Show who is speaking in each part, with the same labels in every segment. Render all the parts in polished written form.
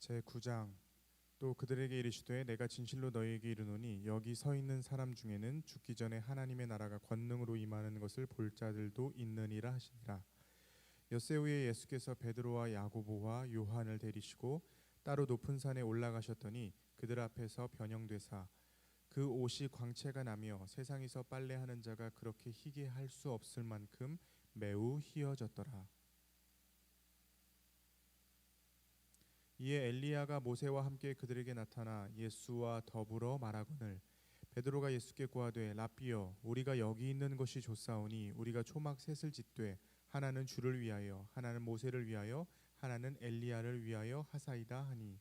Speaker 1: 제9장. 또 그들에게 이르시되 내가 진실로 너희에게 이르노니 여기 서 있는 사람 중에는 죽기 전에 하나님의 나라가 권능으로 임하는 것을 볼 자들도 있느니라 하시니라. 엿새 후에 예수께서 베드로와 야고보와 요한을 데리시고 따로 높은 산에 올라가셨더니 그들 앞에서 변형되사 그 옷이 광채가 나며 세상에서 빨래하는 자가 그렇게 희게 할 수 없을 만큼 매우 희어졌더라. 이에 엘리야가 모세와 함께 그들에게 나타나 예수와 더불어 말하거늘 베드로가 예수께 고하되 라삐여 우리가 여기 있는 것이 좋사오니 우리가 초막 셋을 짓되 하나는 주를 위하여 하나는 모세를 위하여 하나는 엘리야를 위하여 하사이다 하니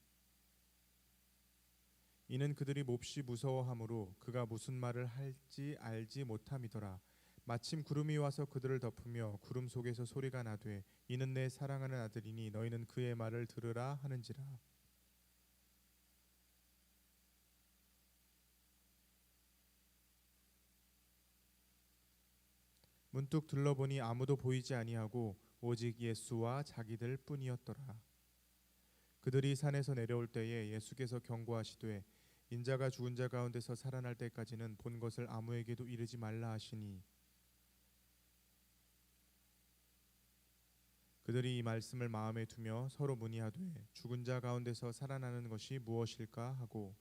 Speaker 1: 이는 그들이 몹시 무서워하므로 그가 무슨 말을 할지 알지 못함이더라. 마침 구름이 와서 그들을 덮으며 구름 속에서 소리가 나되 이는 내 사랑하는 아들이니 너희는 그의 말을 들으라 하는지라. 문득 둘러보니 아무도 보이지 아니하고 오직 예수와 자기들 뿐이었더라. 그들이 산에서 내려올 때에 예수께서 경고하시되 인자가 죽은 자 가운데서 살아날 때까지는 본 것을 아무에게도 이르지 말라 하시니 그들이 이 말씀을 마음에 두며 서로 문의하되 죽은 자 가운데서 살아나는 것이 무엇일까 하고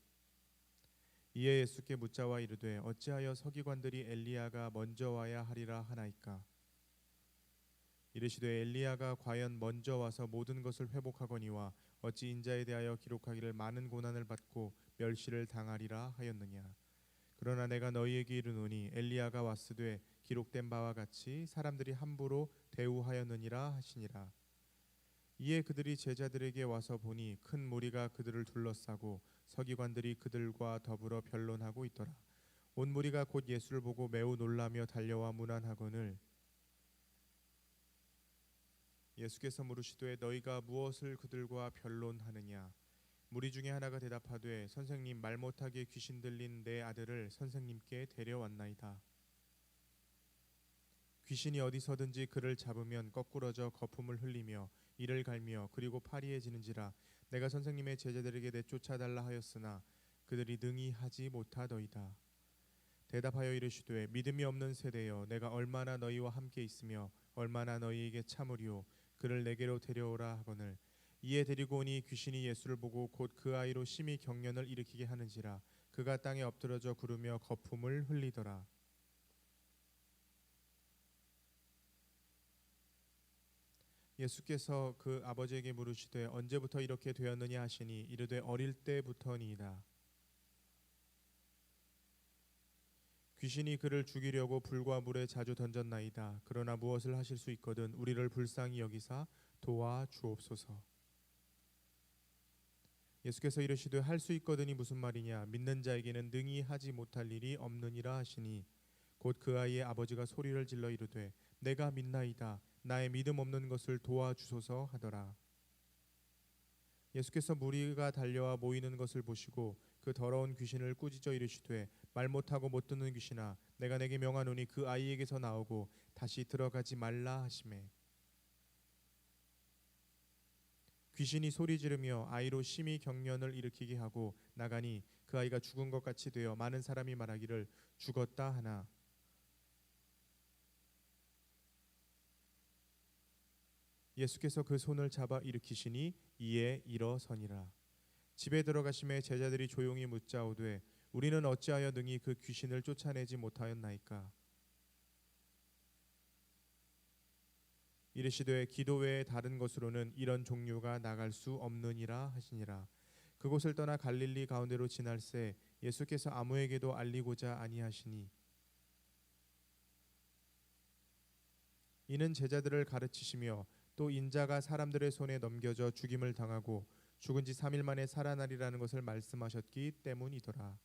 Speaker 1: 이에 예수께 묻자와 이르되 어찌하여 서기관들이 엘리야가 먼저 와야 하리라 하나이까. 이르시되 엘리야가 과연 먼저 와서 모든 것을 회복하거니와 어찌 인자에 대하여 기록하기를 많은 고난을 받고 멸시를 당하리라 하였느냐. 그러나 내가 너희에게 이르노니 엘리야가 왔으되 기록된 바와 같이 사람들이 함부로 대우하였느니라 하시니라. 이에 그들이 제자들에게 와서 보니 큰 무리가 그들을 둘러싸고 서기관들이 그들과 더불어 변론하고 있더라. 온 무리가 곧 예수를 보고 매우 놀라며 달려와 문안하거늘 예수께서 물으시되 너희가 무엇을 그들과 변론하느냐. 무리 중에 하나가 대답하되 선생님 말 못하게 귀신 들린 내 아들을 선생님께 데려왔나이다. 귀신이 어디서든지 그를 잡으면 거꾸러져 거품을 흘리며 이를 갈며 그리고 파리에 지는지라. 내가 선생님의 제자들에게 내쫓아달라 하였으나 그들이 능히 하지 못하더이다. 대답하여 이르시되 믿음이 없는 세대여 내가 얼마나 너희와 함께 있으며 얼마나 너희에게 참으리오. 그를 내게로 데려오라 하거늘 이에 데리고 오니 귀신이 예수를 보고 곧 그 아이로 심히 경련을 일으키게 하는지라. 그가 땅에 엎드러져 구르며 거품을 흘리더라. 예수께서 그 아버지에게 물으시되 언제부터 이렇게 되었느냐 하시니 이르되 어릴 때부터니이다. 귀신이 그를 죽이려고 불과 물에 자주 던졌나이다. 그러나 무엇을 하실 수 있거든 우리를 불쌍히 여기사 도와 주옵소서. 예수께서 이르시되 할 수 있거든이 무슨 말이냐. 믿는 자에게는 능히 하지 못할 일이 없느니라 하시니 곧 그 아이의 아버지가 소리를 질러 이르되 내가 믿나이다. 나의 믿음 없는 것을 도와주소서 하더라. 예수께서 무리가 달려와 모이는 것을 보시고 그 더러운 귀신을 꾸짖어 이르시되 말 못하고 못 듣는 귀신아 내가 내게 명하노니 그 아이에게서 나오고 다시 들어가지 말라 하시매 귀신이 소리 지르며 아이로 심히 경련을 일으키게 하고 나가니 그 아이가 죽은 것 같이 되어 많은 사람이 말하기를 죽었다 하나 예수께서 그 손을 잡아 일으키시니 이에 일어서니라. 집에 들어가심에 제자들이 조용히 묻자오되 우리는 어찌하여 능히 그 귀신을 쫓아내지 못하였나이까. 이르시되 기도 외에 다른 것으로는 이런 종류가 나갈 수 없느니라 하시니라. 그곳을 떠나 갈릴리 가운데로 지날새 예수께서 아무에게도 알리고자 아니하시니 이는 제자들을 가르치시며 또 인자가 사람들의 손에 넘겨져 죽임을 당하고 죽은 지 3일 만에 살아나리라는 것을 말씀하셨기 때문이더라.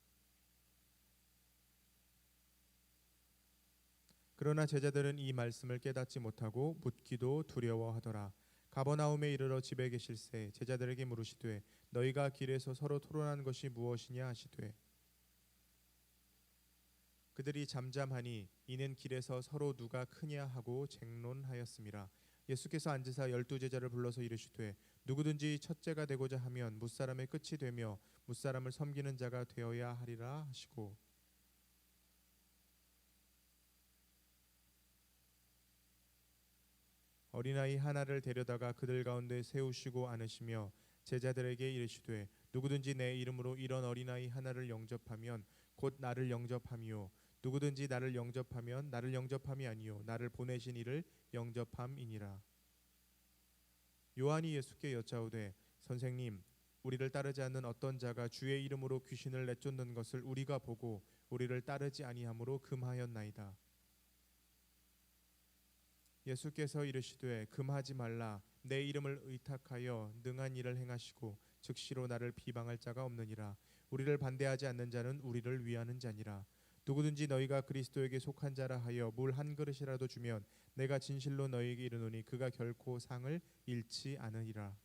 Speaker 1: 그러나 제자들은 이 말씀을 깨닫지 못하고 묻기도 두려워하더라. 가버나움에 이르러 집에 계실새 제자들에게 물으시되 너희가 길에서 서로 토론한 것이 무엇이냐 하시되 그들이 잠잠하니 이는 길에서 서로 누가 크냐 하고 쟁론하였음이라. 예수께서 앉으사 12 제자를 불러서 이르시되 누구든지 첫째가 되고자 하면 뭇사람의 끝이 되며 뭇사람을 섬기는 자가 되어야 하리라 하시고, 어린아이 하나를 데려다가 그들 가운데 세우시고 안으시며 제자들에게 이르시되, 누구든지 내 이름으로 이런 어린아이 하나를 영접하면 곧 나를 영접함이요, 누구든지 나를 영접하면 나를 영접함이 아니요 나를 보내신 이를 영접함이니라. 요한이 예수께 여짜오되, 선생님, 우리를 따르지 않는 어떤 자가 주의 이름으로 귀신을 내쫓는 것을 우리가 보고 우리를 따르지 아니하므로 금하였나이다. 예수께서 이르시되, 금하지 말라. 내 이름을 의탁하여 능한 일을 행하시고 즉시로 나를 비방할 자가 없느니라. 우리를 반대하지 않는 자는 우리를 위하는 자니라. 누구든지 너희가 그리스도에게 속한 자라 하여 물 한 그릇이라도 주면 내가 진실로 너희에게 이르노니 그가 결코 상을 잃지 않으리라.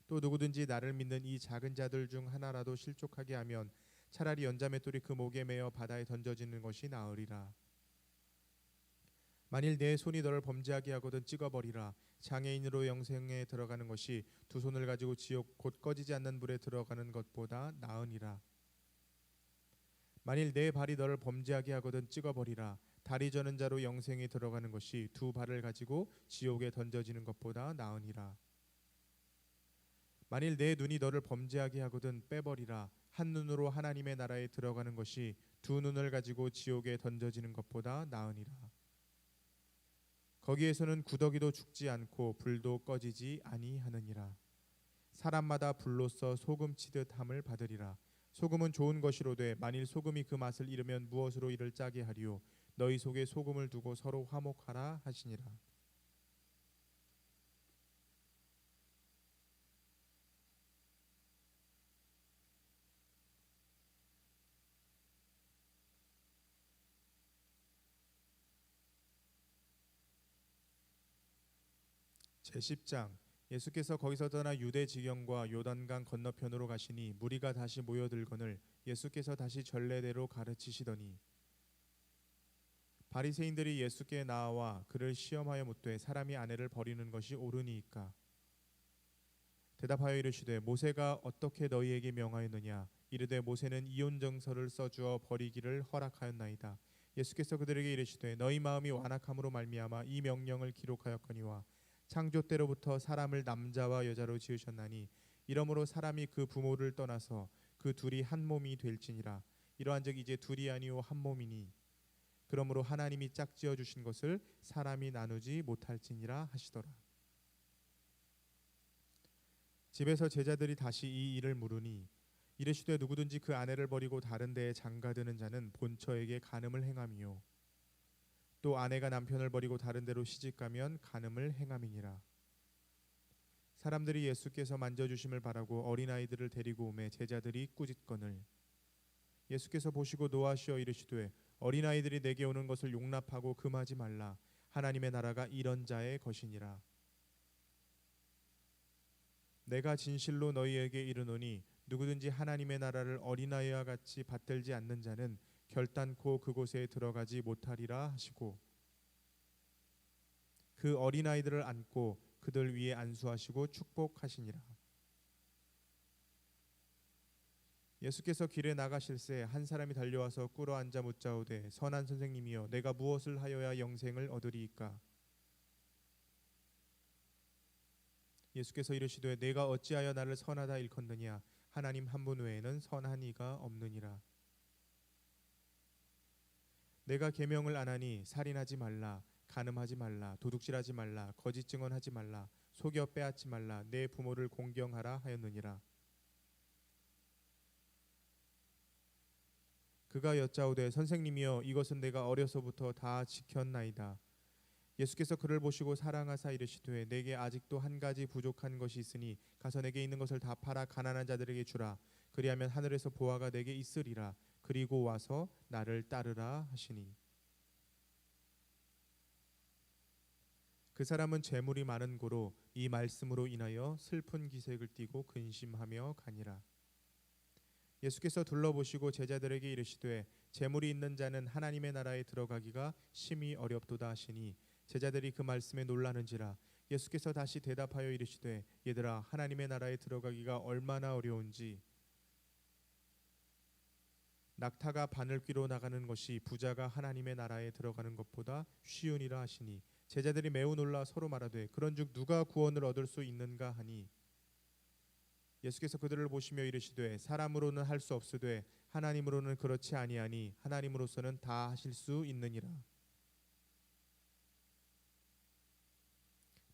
Speaker 1: 또 누구든지 나를 믿는 이 작은 자들 중 하나라도 실족하게 하면 차라리 연자맷돌이 그 목에 매어 바다에 던져지는 것이 나으리라. 만일 내 손이 너를 범죄하게 하거든 찍어버리라. 장애인으로 영생에 들어가는 것이 두 손을 가지고 지옥 곧 꺼지지 않는 불에 들어가는 것보다 나으니라. 만일 내 발이 너를 범죄하게 하거든 찍어버리라. 다리 저는 자로 영생에 들어가는 것이 두 발을 가지고 지옥에 던져지는 것보다 나으니라. 만일 내 눈이 너를 범죄하게 하거든 빼버리라. 한 눈으로 하나님의 나라에 들어가는 것이 두 눈을 가지고 지옥에 던져지는 것보다 나으니라. 거기에서는 구더기도 죽지 않고 불도 꺼지지 아니하느니라. 사람마다 불로써 소금 치듯 함을 받으리라. 소금은 좋은 것이로되 만일 소금이 그 맛을 잃으면 무엇으로 이를 짜게 하리요. 너희 속에 소금을 두고 서로 화목하라 하시니라. 제10장. 예수께서 거기서 떠나 유대 지경과 요단강 건너편으로 가시니 무리가 다시 모여들거늘 예수께서 다시 전례대로 가르치시더니, 바리새인들이 예수께 나와 그를 시험하여 묻되, 사람이 아내를 버리는 것이 옳으니이까? 대답하여 이르시되, 모세가 어떻게 너희에게 명하였느냐? 이르되, 모세는 이혼정서를 써주어 버리기를 허락하였나이다. 예수께서 그들에게 이르시되, 너희 마음이 완악함으로 말미암아 이 명령을 기록하였거니와 창조 때로부터 사람을 남자와 여자로 지으셨나니 이러므로 사람이 그 부모를 떠나서 그 둘이 한 몸이 될지니라. 이러한즉 이제 둘이 아니요 한 몸이니 그러므로 하나님이 짝지어 주신 것을 사람이 나누지 못할지니라 하시더라. 집에서 제자들이 다시 이 일을 물으니 이르시되, 누구든지 그 아내를 버리고 다른 데에 장가드는 자는 본처에게 간음을 행함이요, 또 아내가 남편을 버리고 다른 데로 시집가면 간음을 행함이니라. 사람들이 예수께서 만져주심을 바라고 어린아이들을 데리고 오매 제자들이 꾸짖거늘 예수께서 보시고 노하시어 이르시되, 어린아이들이 내게 오는 것을 용납하고 금하지 말라. 하나님의 나라가 이런 자의 것이니라. 내가 진실로 너희에게 이르노니 누구든지 하나님의 나라를 어린아이와 같이 받들지 않는 자는 결단코 그곳에 들어가지 못하리라 하시고, 그 어린아이들을 안고 그들 위에 안수하시고 축복하시니라. 예수께서 길에 나가실새 한 사람이 달려와서 꿇어 앉아 묻자오되, 선한 선생님이여, 내가 무엇을 하여야 영생을 얻으리이까? 예수께서 이르시되, 내가 어찌하여 나를 선하다 일컫느냐? 하나님 한 분 외에는 선한 이가 없느니라. 내가 계명을 안 하니 살인하지 말라, 간음하지 말라, 도둑질하지 말라, 거짓 증언하지 말라, 속여 빼앗지 말라, 내 부모를 공경하라 하였느니라. 그가 여짜오되, 선생님이여, 이것은 내가 어려서부터 다 지켰나이다. 예수께서 그를 보시고 사랑하사 이르시되, 내게 아직도 한 가지 부족한 것이 있으니 가서 내게 있는 것을 다 팔아 가난한 자들에게 주라. 그리하면 하늘에서 보화가 내게 있으리라. 그리고 와서 나를 따르라 하시니, 그 사람은 재물이 많은 고로 이 말씀으로 인하여 슬픈 기색을 띠고 근심하며 가니라. 예수께서 둘러보시고 제자들에게 이르시되, 재물이 있는 자는 하나님의 나라에 들어가기가 심히 어렵도다 하시니 제자들이 그 말씀에 놀라는지라. 예수께서 다시 대답하여 이르시되 얘들아 하나님의 나라에 들어가기가 얼마나 어려운지 낙타가 바늘귀로 나가는 것이 부자가 하나님의 나라에 들어가는 것보다 쉬우니라 하시니 제자들이 매우 놀라 서로 말하되 그런즉 누가 구원을 얻을 수 있는가 하니 예수께서 그들을 보시며 이르시되 사람으로는 할 수 없으되 하나님으로는 그렇지 아니하니 하나님으로서는 다 하실 수 있느니라.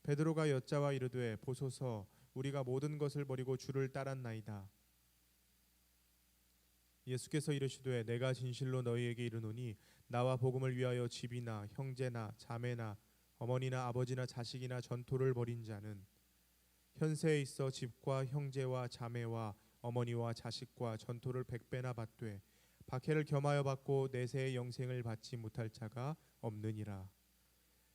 Speaker 1: 베드로가 여짜와 이르되 보소서 우리가 모든 것을 버리고 주를 따랐나이다. 예수께서 이르시되 내가 진실로 너희에게 이르노니 나와 복음을 위하여 집이나 형제나 자매나 어머니나 아버지나 자식이나 전토를 벌인 자는 현세에 있어 집과 형제와 자매와 어머니와 자식과 전토를 100배나 받되 박해를 겸하여 받고 내세의 영생을 받지 못할 자가 없느니라.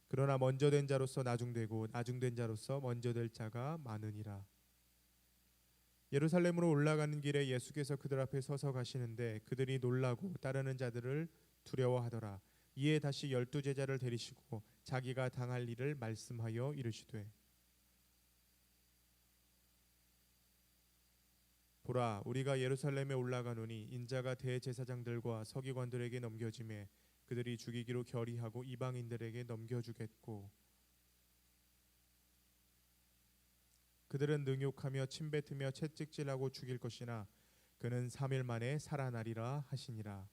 Speaker 1: 그러나 먼저 된 자로서 나중되고 나중된 자로서 먼저 될 자가 많으니라. 예루살렘으로 올라가는 길에 예수께서 그들 앞에 서서 가시는데 그들이 놀라고 따르는 자들을 두려워하더라. 이에 다시 12제자를 데리시고 자기가 당할 일을 말씀하여 이르시되 보라 우리가 예루살렘에 올라가노니 인자가 대제사장들과 서기관들에게 넘겨지매 그들이 죽이기로 결의하고 이방인들에게 넘겨주겠고 그들은 능욕하며 침뱉으며 채찍질하고 죽일 것이나 그는 3일 만에 살아나리라 하시니라.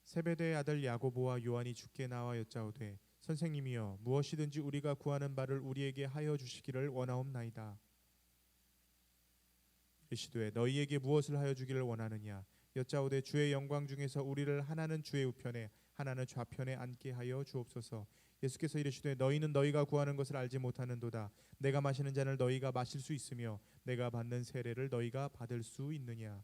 Speaker 1: 세베대의 아들 야고보와 요한이 주께 나와 여짜오되 선생님이여 무엇이든지 우리가 구하는 바를 우리에게 하여 주시기를 원하옵나이다. 이르시되 너희에게 무엇을 하여 주기를 원하느냐 여짜오되 주의 영광 중에서 우리를 하나는 주의 우편에 하나는 좌편에 앉게 하여 주옵소서. 예수께서 이르시되 너희는 너희가 구하는 것을 알지 못하는도다. 내가 마시는 잔을 너희가 마실 수 있으며 내가 받는 세례를 너희가 받을 수 있느냐.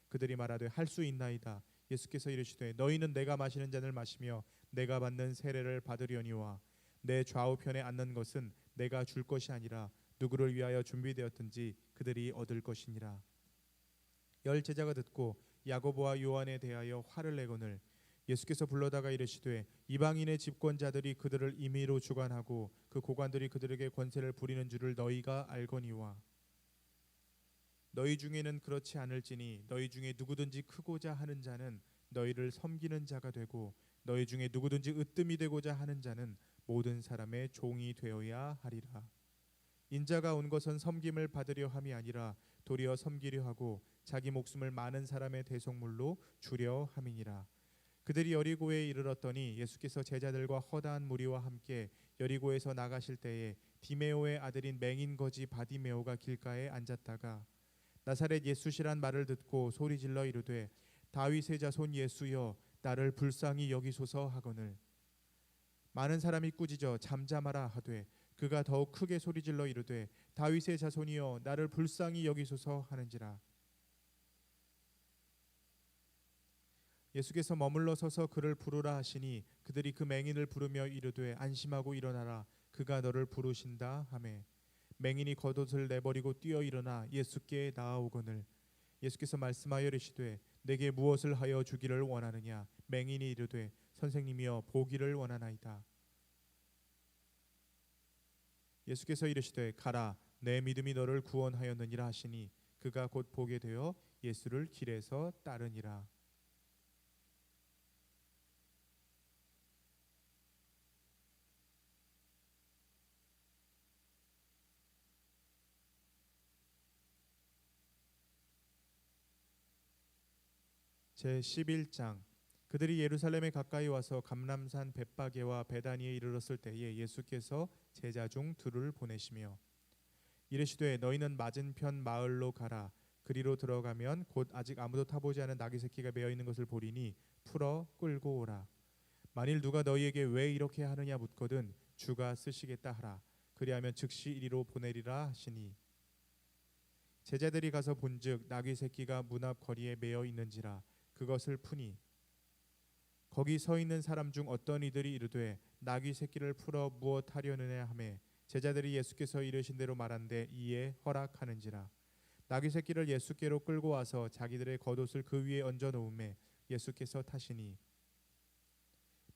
Speaker 1: 그들이 말하되 할 수 있나이다. 예수께서 이르시되 너희는 내가 마시는 잔을 마시며 내가 받는 세례를 받으려니와 내 좌우편에 앉는 것은 내가 줄 것이 아니라 누구를 위하여 준비되었든지 그들이 얻을 것이니라. 10 제자가 듣고 야고보와 요한에 대하여 화를 내거늘 예수께서 불러다가 이르시되 이방인의 집권자들이 그들을 임의로 주관하고 그 고관들이 그들에게 권세를 부리는 줄을 너희가 알거니와 너희 중에는 그렇지 않을지니 너희 중에 누구든지 크고자 하는 자는 너희를 섬기는 자가 되고 너희 중에 누구든지 으뜸이 되고자 하는 자는 모든 사람의 종이 되어야 하리라. 인자가 온 것은 섬김을 받으려 함이 아니라 도리어 섬기려 하고 자기 목숨을 많은 사람의 대속물로 주려 함이니라. 그들이 여리고에 이르렀더니 예수께서 제자들과 허다한 무리와 함께 여리고에서 나가실 때에 디메오의 아들인 맹인 거지 바디메오가 길가에 앉았다가 나사렛 예수시란 말을 듣고 소리질러 이르되 다윗의 자손 예수여 나를 불쌍히 여기소서 하거늘 많은 사람이 꾸짖어 잠잠하라 하되 그가 더욱 크게 소리질러 이르되 다윗의 자손이여 나를 불쌍히 여기소서 하는지라. 예수께서 머물러 서서 그를 부르라 하시니 그들이 그 맹인을 부르며 이르되 안심하고 일어나라 그가 너를 부르신다 하매 맹인이 겉옷을 내버리고 뛰어 일어나 예수께 나아오거늘 예수께서 말씀하여 이르시되 내게 무엇을 하여 주기를 원하느냐. 맹인이 이르되 선생님이여 보기를 원하나이다. 예수께서 이르시되 가라 내 믿음이 너를 구원하였느니라 하시니 그가 곧 보게 되어 예수를 길에서 따르니라. 제11장 그들이 예루살렘에 가까이 와서 감람산 벳바게와 베다니에 이르렀을 때에 예수께서 제자 중 둘을 보내시며 이르시되 너희는 맞은편 마을로 가라. 그리로 들어가면 곧 아직 아무도 타보지 않은 나귀 새끼가 매어 있는 것을 보리니 풀어 끌고 오라. 만일 누가 너희에게 왜 이렇게 하느냐 묻거든 주가 쓰시겠다 하라. 그리하면 즉시 이리로 보내리라 하시니 제자들이 가서 본즉 나귀 새끼가 문 앞 거리에 매어 있는지라. 그것을 푸니 거기 서 있는 사람 중 어떤 이들이 이르되 나귀 새끼를 풀어 무엇 하려느냐 하매 제자들이 예수께서 이르신 대로 말한데 이에 허락하는지라. 나귀 새끼를 예수께로 끌고 와서 자기들의 겉옷을 그 위에 얹어 놓음에 예수께서 타시니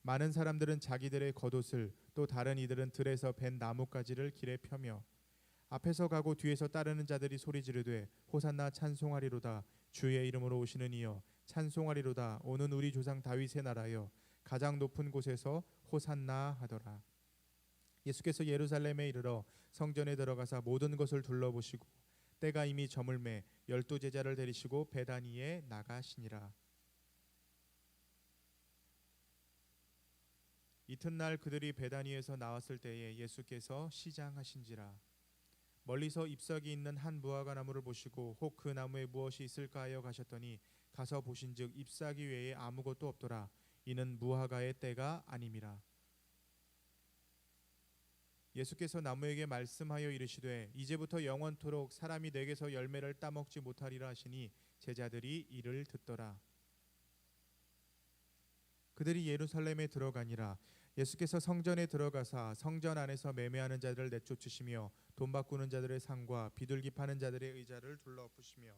Speaker 1: 많은 사람들은 자기들의 겉옷을 또 다른 이들은 들에서 벤 나뭇가지를 길에 펴며 앞에서 가고 뒤에서 따르는 자들이 소리 지르되 호산나 찬송하리로다 주의 이름으로 오시는 이여 찬송하리로다 오는 우리 조상 다윗의 나라여 가장 높은 곳에서 호산나 하더라. 예수께서 예루살렘에 이르러 성전에 들어가사 모든 것을 둘러보시고 때가 이미 저물매 12제자를 데리시고 베다니에 나가시니라. 이튿날 그들이 베다니에서 나왔을 때에 예수께서 시장하신지라. 멀리서 잎사귀 있는 한 무화과 나무를 보시고 혹 그 나무에 무엇이 있을까 하여 가셨더니 가서 보신즉 잎사귀 외에 아무것도 없더라. 이는 무화과의 때가 아님이라. 예수께서 나무에게 말씀하여 이르시되 이제부터 영원토록 사람이 내게서 열매를 따먹지 못하리라 하시니 제자들이 이를 듣더라. 그들이 예루살렘에 들어가니라. 예수께서 성전에 들어가사 성전 안에서 매매하는 자들을 내쫓으시며 돈 바꾸는 자들의 상과 비둘기 파는 자들의 의자를 둘러엎으시며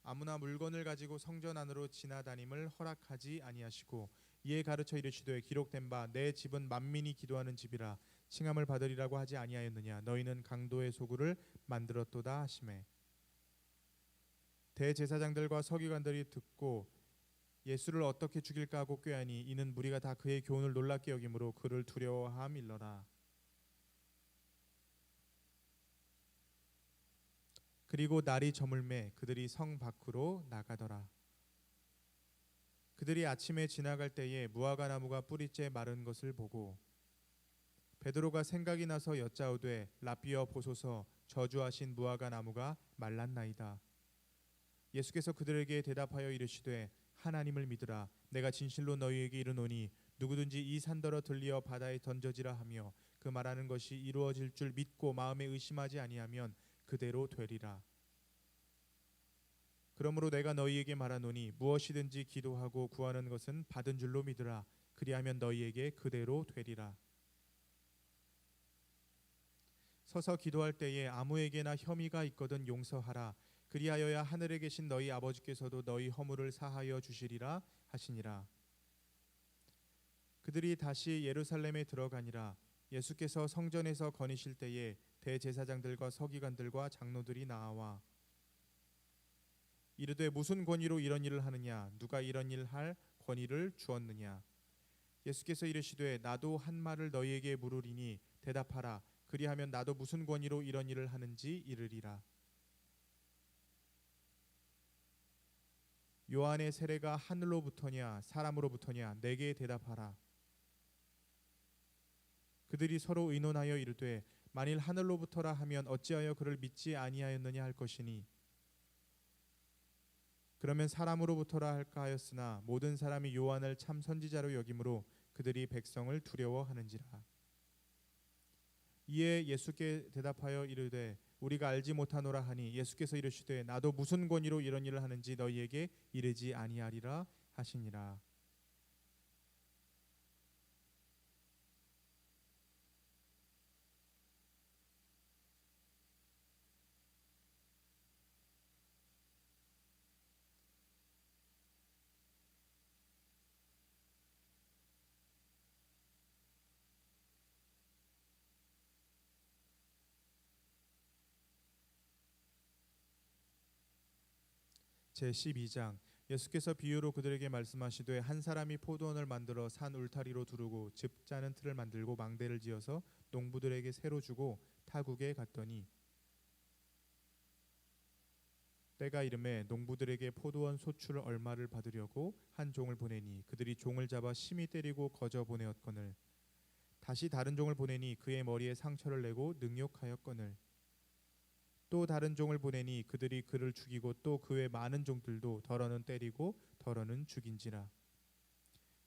Speaker 1: 아무나 물건을 가지고 성전 안으로 지나다님을 허락하지 아니하시고 이에 가르쳐 이르시되 기록된 바 내 집은 만민이 기도하는 집이라 칭함을 받으리라고 하지 아니하였느냐. 너희는 강도의 소굴을 만들었도다 하시매 대제사장들과 서기관들이 듣고 예수를 어떻게 죽일까 하고 꾀하니 이는 무리가 다 그의 교훈을 놀랍게 여김으로 그를 두려워함일러라. 그리고 날이 저물매 그들이 성 밖으로 나가더라. 그들이 아침에 지나갈 때에 무화과 나무가 뿌리째 마른 것을 보고 베드로가 생각이 나서 여짜오되 랍비여 보소서 저주하신 무화과 나무가 말랐나이다. 예수께서 그들에게 대답하여 이르시되 하나님을 믿으라. 내가 진실로 너희에게 이르노니 누구든지 이 산더러 들리어 바다에 던져지라 하며 그 말하는 것이 이루어질 줄 믿고 마음에 의심하지 아니하면 그대로 되리라. 그러므로 내가 너희에게 말하노니 무엇이든지 기도하고 구하는 것은 받은 줄로 믿으라. 그리하면 너희에게 그대로 되리라. 서서 기도할 때에 아무에게나 혐의가 있거든 용서하라. 그리하여야 하늘에 계신 너희 아버지께서도 너희 허물을 사하여 주시리라 하시니라. 그들이 다시 예루살렘에 들어가니라. 예수께서 성전에서 거니실 때에 대제사장들과 서기관들과 장로들이 나와 이르되 무슨 권위로 이런 일을 하느냐. 누가 이런 일 할 권위를 주었느냐. 예수께서 이르시되 나도 한 말을 너희에게 물으리니 대답하라. 그리하면 나도 무슨 권위로 이런 일을 하는지 이르리라. 요한의 세례가 하늘로부터냐 사람으로부터냐 내게 대답하라. 그들이 서로 의논하여 이르되 만일 하늘로부터라 하면 어찌하여 그를 믿지 아니하였느냐 할 것이니 그러면 사람으로부터라 할까 하였으나 모든 사람이 요한을 참 선지자로 여김으로 그들이 백성을 두려워하는지라. 이에 예수께 대답하여 이르되 우리가 알지 못하노라 하니 예수께서 이르시되 나도 무슨 권위로 이런 일을 하는지 너희에게 이르지 아니하리라 하시니라. 제12장. 예수께서 비유로 그들에게 말씀하시되 한 사람이 포도원을 만들어 산 울타리로 두르고 즙 짜는 틀을 만들고 망대를 지어서 농부들에게 새로 주고 타국에 갔더니 때가 이름에 농부들에게 포도원 소출 얼마를 받으려고 한 종을 보내니 그들이 종을 잡아 심히 때리고 거저 보내었거늘 다시 다른 종을 보내니 그의 머리에 상처를 내고 능욕하였거늘 또 다른 종을 보내니 그들이 그를 죽이고 또 그 외 많은 종들도 덜어는 때리고 덜어는 죽인지라.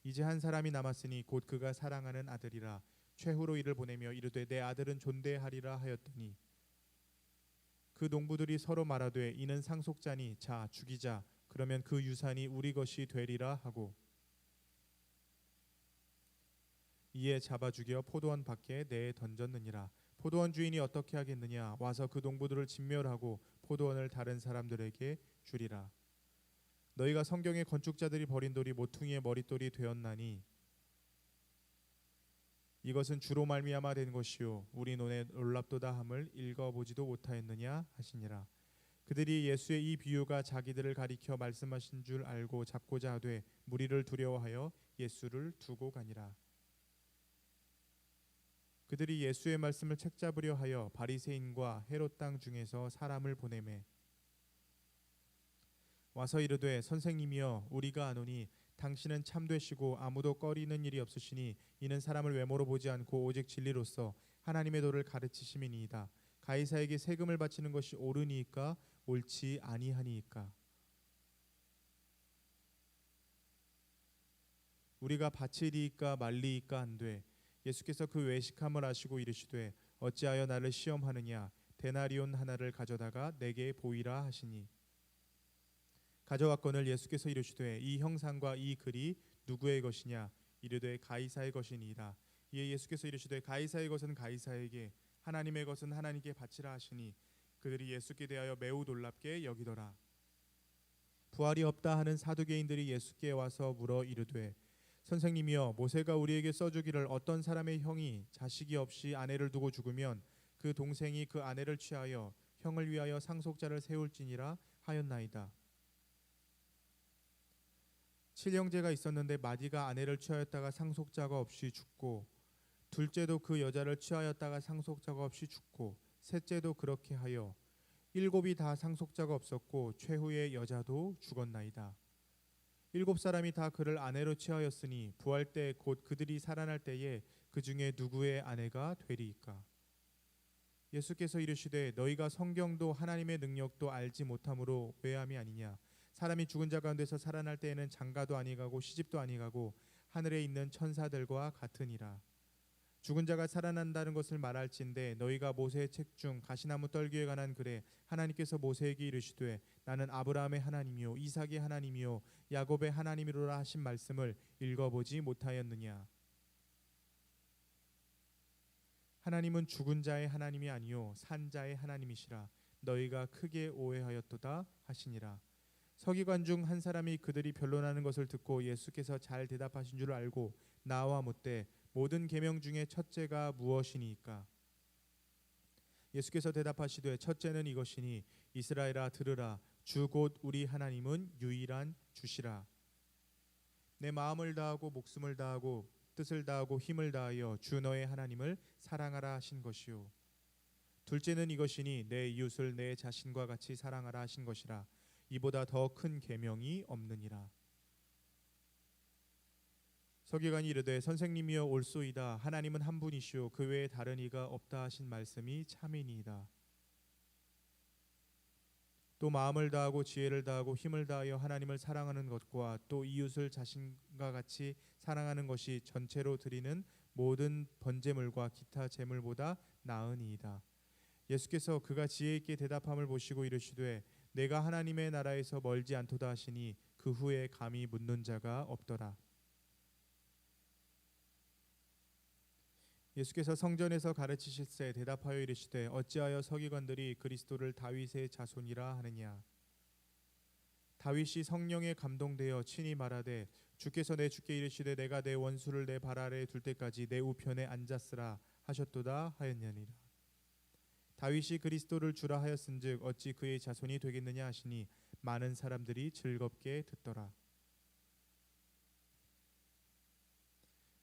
Speaker 1: 이제 한 사람이 남았으니 곧 그가 사랑하는 아들이라. 최후로 이를 보내며 이르되 내 아들은 존대하리라 하였더니 그 농부들이 서로 말하되 이는 상속자니 자 죽이자. 그러면 그 유산이 우리 것이 되리라 하고 이에 잡아 죽여 포도원 밖에 내에 던졌느니라. 포도원 주인이 어떻게 하겠느냐. 와서 그 농부들을 진멸하고 포도원을 다른 사람들에게 주리라. 너희가 성경의 건축자들이 버린 돌이 모퉁이의 머릿돌이 되었나니 이것은 주로 말미암아 된 것이요 우리 눈에 놀랍도다 함을 읽어보지도 못하였느냐 하시니라. 그들이 예수의 이 비유가 자기들을 가리켜 말씀하신 줄 알고 잡고자 하되 무리를 두려워하여 예수를 두고 가니라. 그들이 예수의 말씀을 책잡으려 하여 바리새인과 헤롯 땅 중에서 사람을 보내매 와서 이르되 선생님이여 우리가 아노니 당신은 참되시고 아무도 꺼리는 일이 없으시니 이는 사람을 외모로 보지 않고 오직 진리로서 하나님의 도를 가르치심이니이다. 가이사에게 세금을 바치는 것이 옳으니이까 옳지 아니하니이까. 우리가 바치리이까 말리이까 한되 예수께서 그 외식함을 아시고 이르시되 어찌하여 나를 시험하느냐 데나리온 하나를 가져다가 내게 보이라 하시니 가져왔거늘 예수께서 이르시되 이 형상과 이 글이 누구의 것이냐 이르되 가이사의 것이니이다. 이에 예수께서 이르시되 가이사의 것은 가이사에게 하나님의 것은 하나님께 바치라 하시니 그들이 예수께 대하여 매우 놀랍게 여기더라. 부활이 없다 하는 사두개인들이 예수께 와서 물어 이르되 선생님이여 모세가 우리에게 써주기를 어떤 사람의 형이 자식이 없이 아내를 두고 죽으면 그 동생이 그 아내를 취하여 형을 위하여 상속자를 세울지니라 하였나이다. 7형제가 있었는데 마디가 아내를 취하였다가 상속자가 없이 죽고 둘째도 그 여자를 취하였다가 상속자가 없이 죽고 셋째도 그렇게 하여 7이 다 상속자가 없었고 최후의 여자도 죽었나이다. 7사람이 다 그를 아내로 취하였으니 부활 때 곧 그들이 살아날 때에 그 중에 누구의 아내가 되리이까. 예수께서 이르시되 너희가 성경도 하나님의 능력도 알지 못함으로 오해함이 아니냐. 사람이 죽은 자 가운데서 살아날 때에는 장가도 아니가고 시집도 아니가고 하늘에 있는 천사들과 같으니라. 죽은 자가 살아난다는 것을 말할진대 너희가 모세의 책 중 가시나무 떨기에 관한 글에 하나님께서 모세에게 이르시되 나는 아브라함의 하나님이요 이삭의 하나님이요 야곱의 하나님이로라 하신 말씀을 읽어보지 못하였느냐. 하나님은 죽은 자의 하나님이 아니요 산 자의 하나님이시라. 너희가 크게 오해하였도다 하시니라. 서기관 중 한 사람이 그들이 변론하는 것을 듣고 예수께서 잘 대답하신 줄 알고 나와 묻되 모든 계명 중에 첫째가 무엇이니까? 예수께서 대답하시되 첫째는 이것이니 이스라엘아 들으라 주 곧 우리 하나님은 유일한 주시라. 내 마음을 다하고 목숨을 다하고 뜻을 다하고 힘을 다하여 주 너의 하나님을 사랑하라 하신 것이요. 둘째는 이것이니 내 이웃을 내 자신과 같이 사랑하라 하신 것이라. 이보다 더 큰 계명이 없느니라. 서기관이 이르되 선생님이여 옳소이다. 하나님은 한 분이시오 그 외에 다른 이가 없다 하신 말씀이 참이니이다. 또 마음을 다하고 지혜를 다하고 힘을 다하여 하나님을 사랑하는 것과 또 이웃을 자신과 같이 사랑하는 것이 전체로 드리는 모든 번제물과 기타 제물보다 나으니이다. 예수께서 그가 지혜 있게 대답함을 보시고 이르시되 내가 하나님의 나라에서 멀지 않도다 하시니 그 후에 감히 묻는 자가 없더라. 예수께서 성전에서 가르치실새 대답하여 이르시되 어찌하여 서기관들이 그리스도를 다윗의 자손이라 하느냐. 다윗이 성령에 감동되어 친히 말하되 주께서 내 주께 이르시되 내가 내 원수를 내 발 아래에 둘 때까지 내 우편에 앉았으라 하셨도다 하였느니라. 다윗이 그리스도를 주라 하였은즉 어찌 그의 자손이 되겠느냐 하시니 많은 사람들이 즐겁게 듣더라.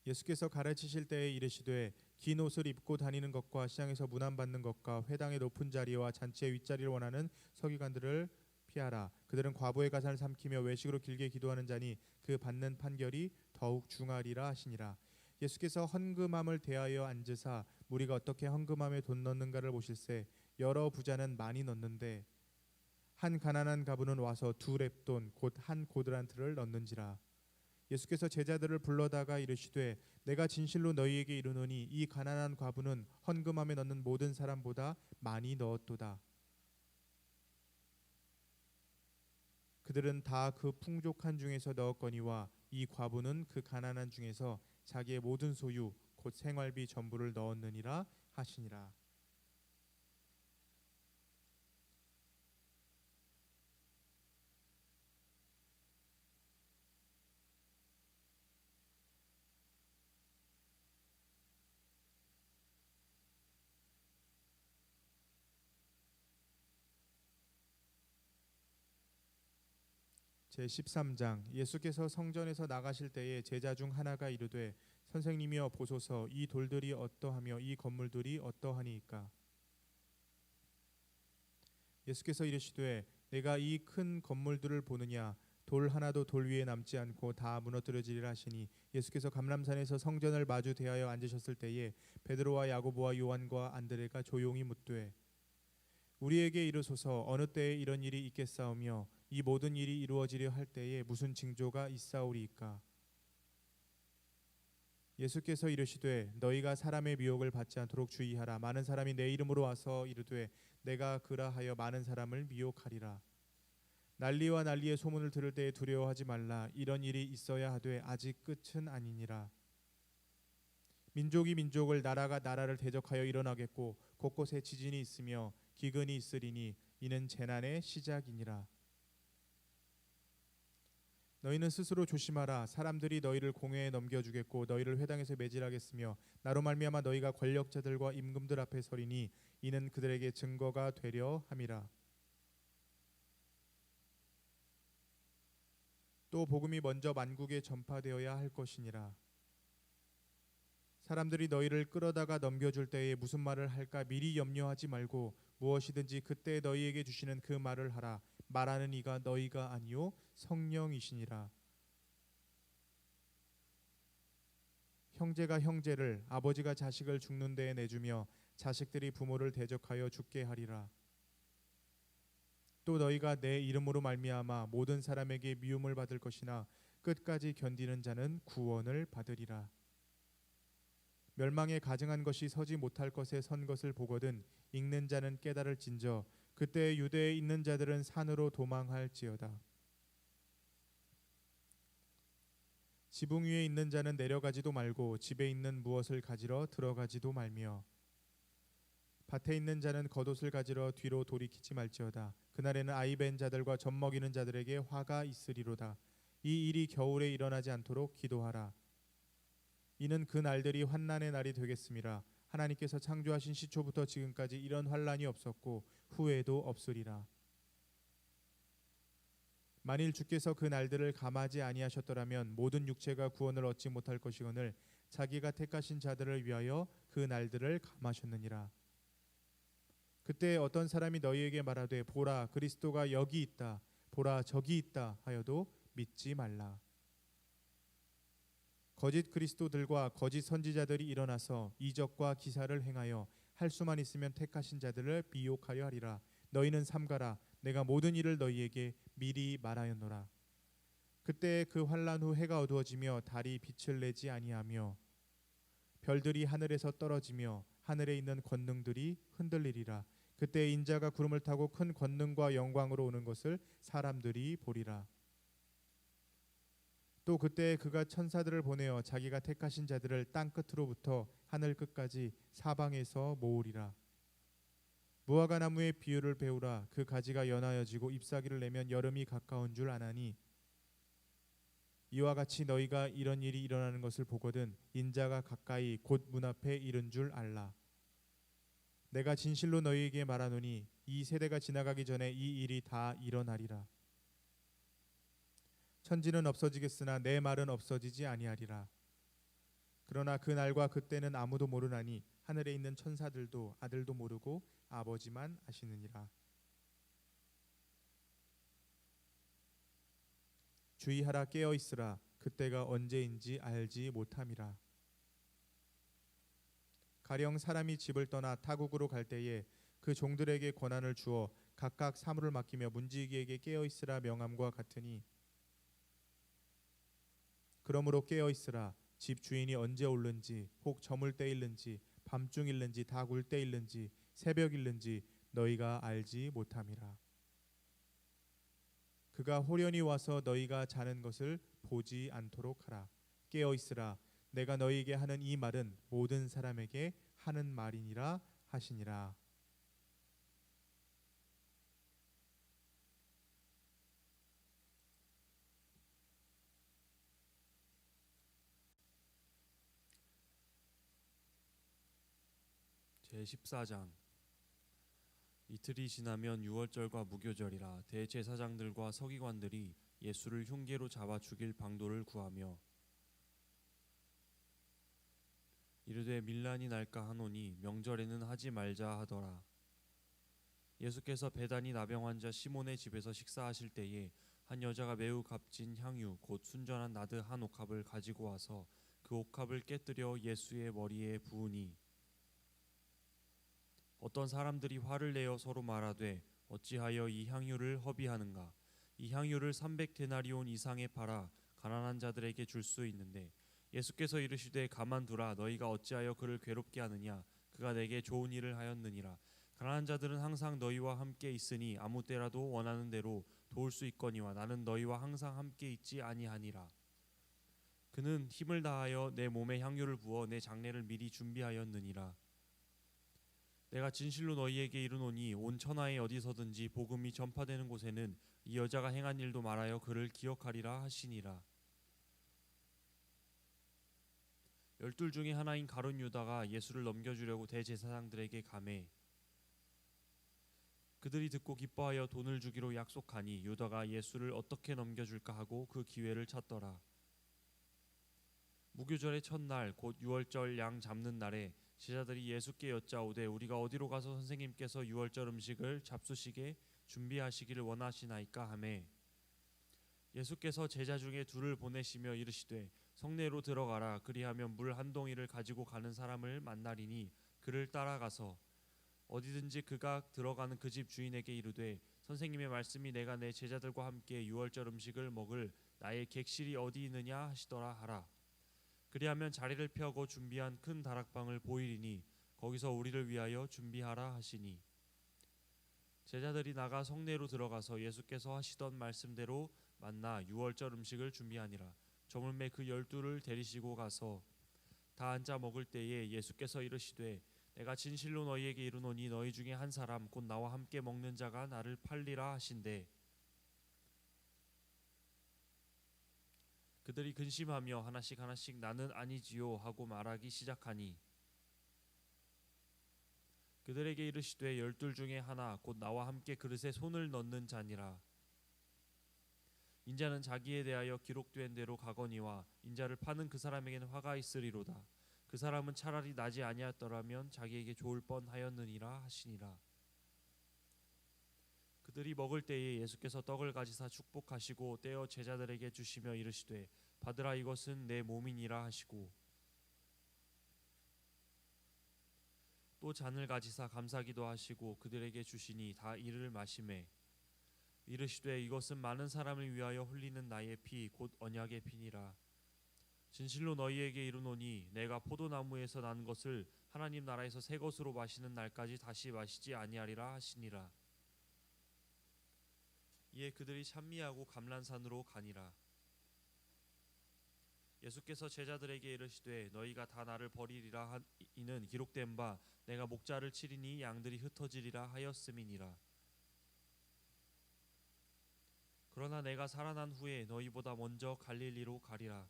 Speaker 1: 예수께서 가르치실 때에 이르시되 긴 옷을 입고 다니는 것과 시장에서 문안받는 것과 회당의 높은 자리와 잔치의 윗자리를 원하는 서기관들을 피하라. 그들은 과부의 가산을 삼키며 외식으로 길게 기도하는 자니 그 받는 판결이 더욱 중하리라 하시니라. 예수께서 헌금함을 대하여 앉으사 무리가 어떻게 헌금함에 돈 넣는가를 보실새 여러 부자는 많이 넣는데 한 가난한 가부는 와서 2렙돈 곧 한 고드란트를 넣는지라. 예수께서 제자들을 불러다가 이르시되 내가 진실로 너희에게 이르노니 이 가난한 과부는 헌금함에 넣는 모든 사람보다 많이 넣었도다. 그들은 다 그 풍족한 중에서 넣었거니와 이 과부는 그 가난한 중에서 자기의 모든 소유 곧 생활비 전부를 넣었느니라 하시니라. 제13장. 예수께서 성전에서 나가실 때에 제자 중 하나가 이르되 선생님이여 보소서, 이 돌들이 어떠하며 이 건물들이 어떠하니이까. 예수께서 이르시되 내가 이 큰 건물들을 보느냐. 돌 하나도 돌 위에 남지 않고 다 무너뜨려지리라 하시니, 예수께서 감람산에서 성전을 마주 대하여 앉으셨을 때에 베드로와 야고보와 요한과 안드레가 조용히 묻되 우리에게 이르소서, 어느 때에 이런 일이 있겠사오며 이 모든 일이 이루어지려 할 때에 무슨 징조가 있사오리이까. 예수께서 이르시되 너희가 사람의 미혹을 받지 않도록 주의하라. 많은 사람이 내 이름으로 와서 이르되 내가 그라하여 많은 사람을 미혹하리라. 난리와 난리의 소문을 들을 때에 두려워하지 말라. 이런 일이 있어야 하되 아직 끝은 아니니라. 민족이 민족을, 나라가 나라를 대적하여 일어나겠고 곳곳에 지진이 있으며 기근이 있으리니 이는 재난의 시작이니라. 너희는 스스로 조심하라. 사람들이 너희를 공회에 넘겨주겠고 너희를 회당에서 매질하겠으며 나로 말미암아 너희가 권력자들과 임금들 앞에 서리니 이는 그들에게 증거가 되려 함이라. 또 복음이 먼저 만국에 전파되어야 할 것이니라. 사람들이 너희를 끌어다가 넘겨줄 때에 무슨 말을 할까 미리 염려하지 말고 무엇이든지 그때 너희에게 주시는 그 말을 하라. 말하는 이가 너희가 아니요 성령이시니라. 형제가 형제를, 아버지가 자식을 죽는 데에 내주며 자식들이 부모를 대적하여 죽게 하리라. 또 너희가 내 이름으로 말미암아 모든 사람에게 미움을 받을 것이나 끝까지 견디는 자는 구원을 받으리라. 멸망에 가증한 것이 서지 못할 것에 선 것을 보거든 읽는 자는 깨달을진저 그때 유대에 있는 자들은 산으로 도망할지어다. 지붕 위에 있는 자는 내려가지도 말고 집에 있는 무엇을 가지러 들어가지도 말며 밭에 있는 자는 겉옷을 가지러 뒤로 돌이키지 말지어다. 그날에는 아이 벤 자들과 젖 먹이는 자들에게 화가 있으리로다. 이 일이 겨울에 일어나지 않도록 기도하라. 이는 그 날들이 환난의 날이 되겠음이라. 하나님께서 창조하신 시초부터 지금까지 이런 환난이 없었고 후에도 없으리라. 만일 주께서 그 날들을 감하지 아니하셨더라면 모든 육체가 구원을 얻지 못할 것이거늘 자기가 택하신 자들을 위하여 그 날들을 감하셨느니라. 그때 어떤 사람이 너희에게 말하되 보라 그리스도가 여기 있다, 보라 저기 있다 하여도 믿지 말라. 거짓 그리스도들과 거짓 선지자들이 일어나서 이적과 기사를 행하여 할 수만 있으면 택하신 자들을 미혹하려 하리라. 너희는 삼가라. 내가 모든 일을 너희에게 미리 말하였노라. 그때 그 환난 후 해가 어두워지며 달이 빛을 내지 아니하며 별들이 하늘에서 떨어지며 하늘에 있는 권능들이 흔들리리라. 그때 인자가 구름을 타고 큰 권능과 영광으로 오는 것을 사람들이 보리라. 또 그때 그가 천사들을 보내어 자기가 택하신 자들을 땅 끝으로부터 하늘 끝까지 사방에서 모으리라. 무화과 나무의 비유를 배우라. 그 가지가 연하여지고 잎사귀를 내면 여름이 가까운 줄 아나니 이와 같이 너희가 이런 일이 일어나는 것을 보거든 인자가 가까이 곧 문 앞에 이른 줄 알라. 내가 진실로 너희에게 말하노니 이 세대가 지나가기 전에 이 일이 다 일어나리라. 천지는 없어지겠으나 내 말은 없어지지 아니하리라. 그러나 그 날과 그때는 아무도 모르나니 하늘에 있는 천사들도 아들도 모르고 아버지만 아시느니라. 주의하라. 깨어 있으라. 그때가 언제인지 알지 못함이라. 가령 사람이 집을 떠나 타국으로 갈 때에 그 종들에게 권한을 주어 각각 사물을 맡기며 문지기에게 깨어 있으라 명함과 같으니 그러므로 깨어 있으라. 집 주인이 언제 올는지 혹 저물 때일는지 밤중일는지 다 굴 때일는지 새벽일는지 너희가 알지 못함이라. 그가 호련히 와서 너희가 자는 것을 보지 않도록 하라. 깨어 있으라. 내가 너희에게 하는 이 말은 모든 사람에게 하는 말이니라 하시니라.
Speaker 2: 제14장. 이틀이 지나면 유월절과 무교절이라 대제사장들과 서기관들이 예수를 흉계로 잡아 죽일 방도를 구하며 이르되 밀란이 날까 하노니 명절에는 하지 말자 하더라. 예수께서 베다니 나병 환자 시몬의 집에서 식사하실 때에 한 여자가 매우 값진 향유 곧 순전한 나드 한 옥합을 가지고 와서 그 옥합을 깨뜨려 예수의 머리에 부으니 어떤 사람들이 화를 내어 서로 말하되 어찌하여 이 향유를 허비하는가. 이 향유를 300데나리온 이상에 팔아 가난한 자들에게 줄 수 있는데 예수께서 이르시되 가만두라. 너희가 어찌하여 그를 괴롭게 하느냐. 그가 내게 좋은 일을 하였느니라. 가난한 자들은 항상 너희와 함께 있으니 아무 때라도 원하는 대로 도울 수 있거니와 나는 너희와 항상 함께 있지 아니하니라. 그는 힘을 다하여 내 몸에 향유를 부어 내 장례를 미리 준비하였느니라. 내가 진실로 너희에게 이르노니 온 천하에 어디서든지 복음이 전파되는 곳에는 이 여자가 행한 일도 말하여 그를 기억하리라 하시니라. 열둘 중에 하나인 가룟 유다가 예수를 넘겨주려고 대제사장들에게 가매 그들이 듣고 기뻐하여 돈을 주기로 약속하니 유다가 예수를 어떻게 넘겨줄까 하고 그 기회를 찾더라. 무교절의 첫날 곧 유월절 양 잡는 날에 제자들이 예수께 여짜오되 우리가 어디로 가서 선생님께서 유월절 음식을 잡수시게 준비하시기를 원하시나이까 하매 예수께서 제자 중에 둘을 보내시며 이르시되 성내로 들어가라. 그리하면 물 한 동이를 가지고 가는 사람을 만나리니 그를 따라가서 어디든지 그가 들어가는 그 집 주인에게 이르되 선생님의 말씀이 내가 내 제자들과 함께 유월절 음식을 먹을 나의 객실이 어디 있느냐 하시더라 하라. 그리하면 자리를 펴고 준비한 큰 다락방을 보이리니 거기서 우리를 위하여 준비하라 하시니 제자들이 나가 성내로 들어가서 예수께서 하시던 말씀대로 만나 유월절 음식을 준비하니라. 저물매 그 12를 데리시고 가서 다 앉아 먹을 때에 예수께서 이르시되 내가 진실로 너희에게 이르노니 너희 중에 한 사람 곧 나와 함께 먹는 자가 나를 팔리라 하신대 그들이 근심하며 하나씩 하나씩 나는 아니지요 하고 말하기 시작하니 그들에게 이르시되 12 중에 하나 곧 나와 함께 그릇에 손을 넣는 자니라. 인자는 자기에 대하여 기록된 대로 가거니와 인자를 파는 그 사람에게는 화가 있으리로다. 그 사람은 차라리 나지 아니하였더라면 자기에게 좋을 뻔하였느니라 하시니라. 그들이 먹을 때에 예수께서 떡을 가지사 축복하시고 떼어 제자들에게 주시며 이르시되 받으라 이것은 내 몸이니라 하시고 또 잔을 가지사 감사기도 하시고 그들에게 주시니 다 이를 마시매 이르시되 이것은 많은 사람을 위하여 흘리는 나의 피 곧 언약의 피니라. 진실로 너희에게 이르노니 내가 포도나무에서 난 것을 하나님 나라에서 새 것으로 마시는 날까지 다시 마시지 아니하리라 하시니라. 이에 그들이 찬미하고 감람산으로 가니라. 예수께서 제자들에게 이르시되 너희가 다 나를 버리리라 이는 기록된 바 내가 목자를 치리니 양들이 흩어지리라 하였음이니라. 그러나 내가 살아난 후에 너희보다 먼저 갈릴리로 가리라.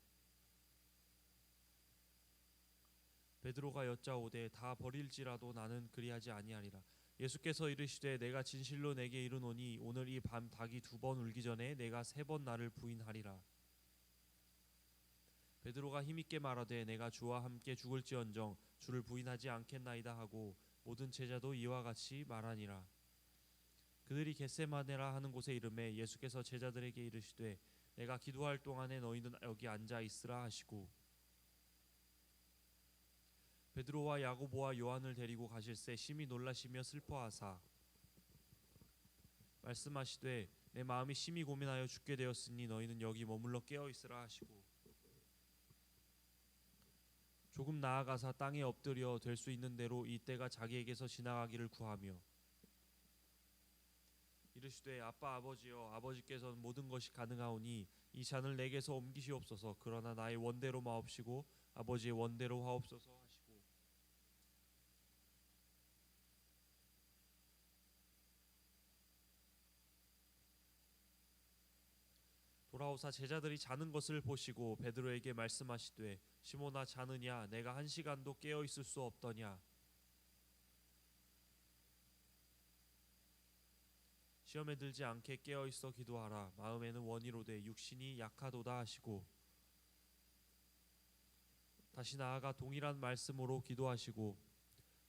Speaker 2: 베드로가 여짜오되 다 버릴지라도 나는 그리하지 아니하리라. 예수께서 이르시되 내가 진실로 내게 이르노니 오늘 이 밤 닭이 2번 울기 전에 내가 3번 나를 부인하리라. 베드로가 힘있게 말하되 내가 주와 함께 죽을지언정 주를 부인하지 않겠나이다 하고 모든 제자도 이와 같이 말하니라. 그들이 겟세마네라 하는 곳에 이르매 예수께서 제자들에게 이르시되 내가 기도할 동안에 너희는 여기 앉아 있으라 하시고 베드로와 야고보와 요한을 데리고 가실새 심히 놀라시며 슬퍼하사 말씀하시되 내 마음이 심히 고민하여 죽게 되었으니 너희는 여기 머물러 깨어 있으라 하시고 조금 나아가사 땅에 엎드려 될 수 있는 대로 이 때가 자기에게서 지나가기를 구하며 이르시되 아빠 아버지여 아버지께서는 모든 것이 가능하오니 이 잔을 내게서 옮기시옵소서. 그러나 나의 원대로 마옵시고 아버지의 원대로 하옵소서 하시고 돌아오사 제자들이 자는 것을 보시고 베드로에게 말씀하시되 시몬아 자느냐 내가 1시간도 깨어 있을 수 없더냐. 시험에 들지 않게 깨어 있어 기도하라. 마음에는 원이로되 육신이 약하도다 하시고 다시 나아가 동일한 말씀으로 기도하시고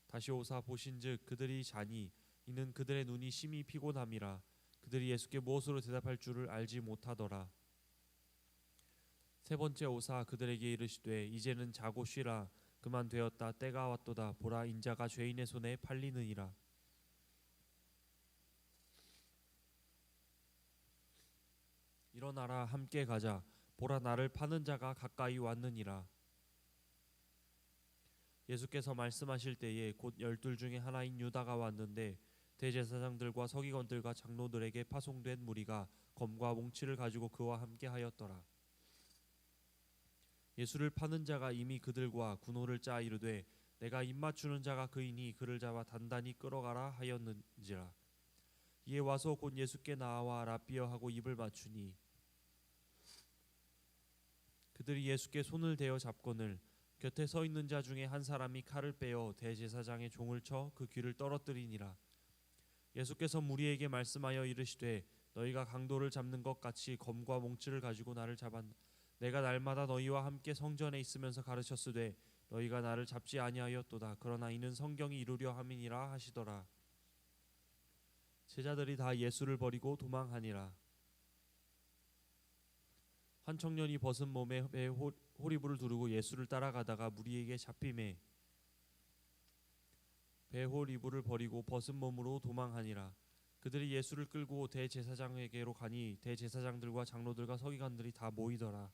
Speaker 2: 다시 오사 보신즉 그들이 자니 이는 그들의 눈이 심히 피곤함이라. 그들이 예수께 무엇으로 대답할 줄을 알지 못하더라. 세 번째 오사 그들에게 이르시되 이제는 자고 쉬라. 그만 되었다. 때가 왔도다. 보라 인자가 죄인의 손에 팔리느니라. 일어나라 함께 가자. 보라 나를 파는 자가 가까이 왔느니라. 예수께서 말씀하실 때에 곧 12 중에 하나인 유다가 왔는데 대제사장들과 서기관들과 장로들에게 파송된 무리가 검과 몽치를 가지고 그와 함께 하였더라. 예수를 파는 자가 이미 그들과 군호를 짜 이르되 내가 입맞추는 자가 그이니 그를 잡아 단단히 끌어가라 하였는지라. 이에 와서 곧 예수께 나와 라삐어 하고 입을 맞추니 그들이 예수께 손을 대어 잡거늘 곁에 서 있는 자 중에 한 사람이 칼을 빼어 대제사장의 종을 쳐 그 귀를 떨어뜨리니라. 예수께서 무리에게 말씀하여 이르시되 너희가 강도를 잡는 것 같이 검과 몽치를 가지고 나를 잡았. 내가 날마다 너희와 함께 성전에 있으면서 가르쳤으되 너희가 나를 잡지 아니하였도다. 그러나 이는 성경이 이루려 함이니라 하시더라. 제자들이 다 예수를 버리고 도망하니라. 한 청년이 벗은 몸에 배에 호리불을 두르고 예수를 따라가다가 무리에게 잡힘에 배홀이불을 버리고 벗은 몸으로 도망하니라. 그들이 예수를 끌고 대제사장에게로 가니 대제사장들과 장로들과 서기관들이 다 모이더라.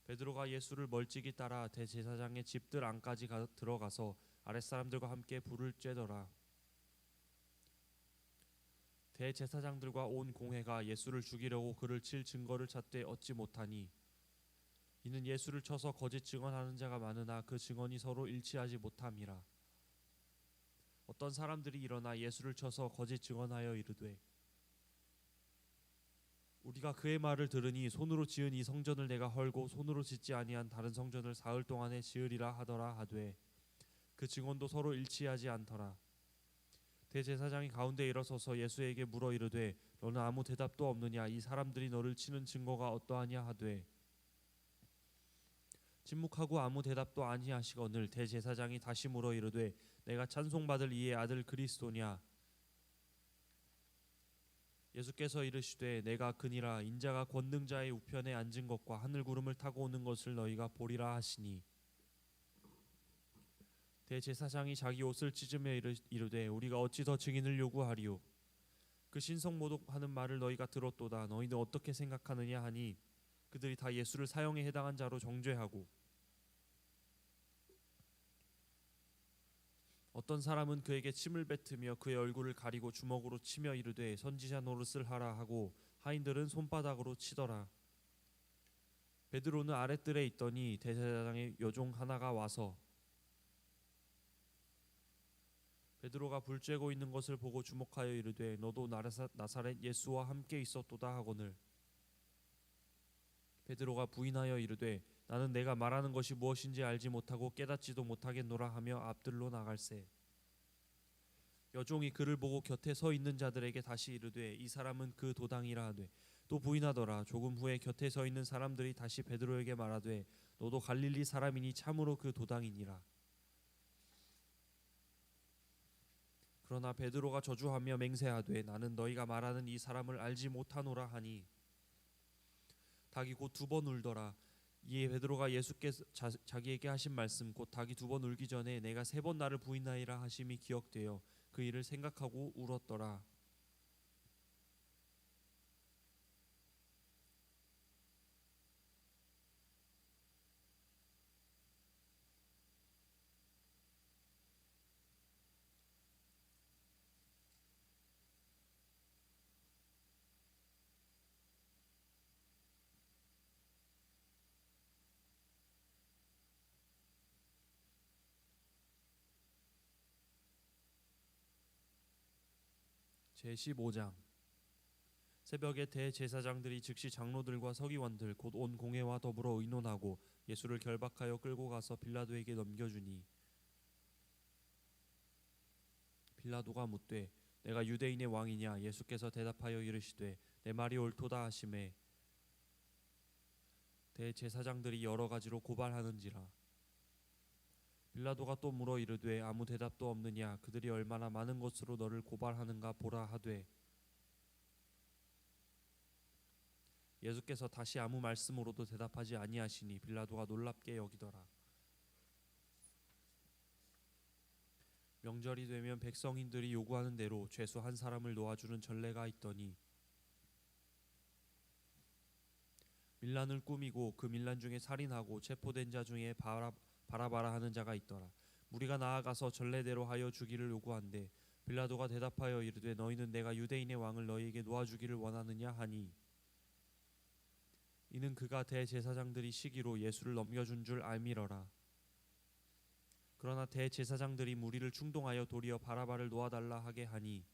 Speaker 2: 베드로가 예수를 멀찍이 따라 대제사장의 집들 안까지 들어가서 아랫사람들과 함께 불을 쬐더라. 대제사장들과 온 공회가 예수를 죽이려고 그를 칠 증거를 찾되 얻지 못하니 이는 예수를 쳐서 거짓 증언하는 자가 많으나 그 증언이 서로 일치하지 못함이라. 어떤 사람들이 일어나 예수를 쳐서 거짓 증언하여 이르되 우리가 그의 말을 들으니 손으로 지은 이 성전을 내가 헐고 손으로 짓지 아니한 다른 성전을 사흘 동안에 지으리라 하더라 하되 그 증언도 서로 일치하지 않더라. 대제사장이 가운데 일어서서 예수에게 물어 이르되 너는 아무 대답도 없느냐. 이 사람들이 너를 치는 증거가 어떠하냐 하되 침묵하고 아무 대답도 아니하시거늘 대제사장이 다시 물어 이르되 내가 찬송받을 이의 아들 그리스도냐. 예수께서 이르시되 내가 그니라. 인자가 권능자의 우편에 앉은 것과 하늘 구름을 타고 오는 것을 너희가 보리라 하시니 대제사장이 자기 옷을 찢으며 이르되 우리가 어찌 더 증인을 요구하리요. 그 신성모독하는 말을 너희가 들었도다. 너희는 어떻게 생각하느냐 하니 그들이 다 예수를 사형에 해당한 자로 정죄하고 어떤 사람은 그에게 침을 뱉으며 그의 얼굴을 가리고 주먹으로 치며 이르되 선지자 노릇을 하라 하고 하인들은 손바닥으로 치더라. 베드로는 아랫뜰에 있더니 대제사장의 여종 하나가 와서 베드로가 불 쬐고 있는 것을 보고 주목하여 이르되 너도 나사렛 예수와 함께 있었도다 하거늘 베드로가 부인하여 이르되 나는 내가 말하는 것이 무엇인지 알지 못하고 깨닫지도 못하겠노라 하며 앞들로 나갈새. 여종이 그를 보고 곁에 서 있는 자들에게 다시 이르되 이 사람은 그 도당이라 하되 또 부인하더라. 조금 후에 곁에 서 있는 사람들이 다시 베드로에게 말하되 너도 갈릴리 사람이니 참으로 그 도당이니라. 그러나 베드로가 저주하며 맹세하되 나는 너희가 말하는 이 사람을 알지 못하노라 하니 닭이 곧 2번 울더라. 이에 베드로가 예수께서 자기에게 하신 말씀 곧 닭이 2번 울기 전에 내가 3번 나를 부인하리라 하심이 기억되어 그 일을 생각하고 울었더라. 제15장. 새벽에 대제사장들이 즉시 장로들과 서기관들 곧 온 공회와 더불어 의논하고 예수를 결박하여 끌고 가서 빌라도에게 넘겨주니 빌라도가 묻되 내가 유대인의 왕이냐? 예수께서 대답하여 이르시되 내 말이 옳도다 하시매 대제사장들이 여러 가지로 고발하는지라. 빌라도가 또 물어 이르되 아무 대답도 없느냐? 그들이 얼마나 많은 것으로 너를 고발하는가 보라 하되 예수께서 다시 아무 말씀으로도 대답하지 아니하시니 빌라도가 놀랍게 여기더라. 명절이 되면 백성인들이 요구하는 대로 죄수 한 사람을 놓아주는 전례가 있더니 밀란을 꾸미고 그 밀란 중에 살인하고 체포된 자 중에 바라바라 하는 자가 있더라. 무리가 나아가서 전례대로 하여 주기를 요구한데 빌라도가 대답하여 이르되 너희는 내가 유대인의 왕을 너희에게 놓아주기를 원하느냐 하니 이는 그가 대제사장들이 시기로 예수를 넘겨준 줄 알미러라. 그러나 대제사장들이 무리를 충동하여 도리어 바라바를 놓아달라 하게 하니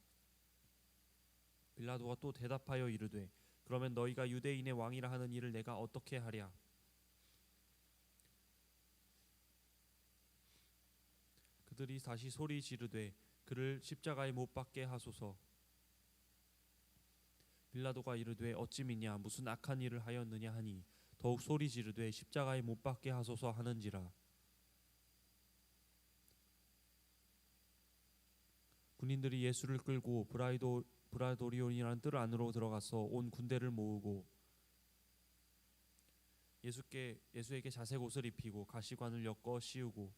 Speaker 2: 빌라도가 또 대답하여 이르되 그러면 너희가 유대인의 왕이라 하는 일을 내가 어떻게 하랴? 그들이 다시 소리 지르되 그를 십자가에 못 박게 하소서. 빌라도가 이르되 어찌 믿냐? 무슨 악한 일을 하였느냐 하니 더욱 소리 지르되 십자가에 못 박게 하소서 하는지라. 군인들이 예수를 끌고 브라도리온이라는 뜰 안으로 들어가서 온 군대를 모으고 예수에게 자색 옷을 입히고 가시관을 엮어 씌우고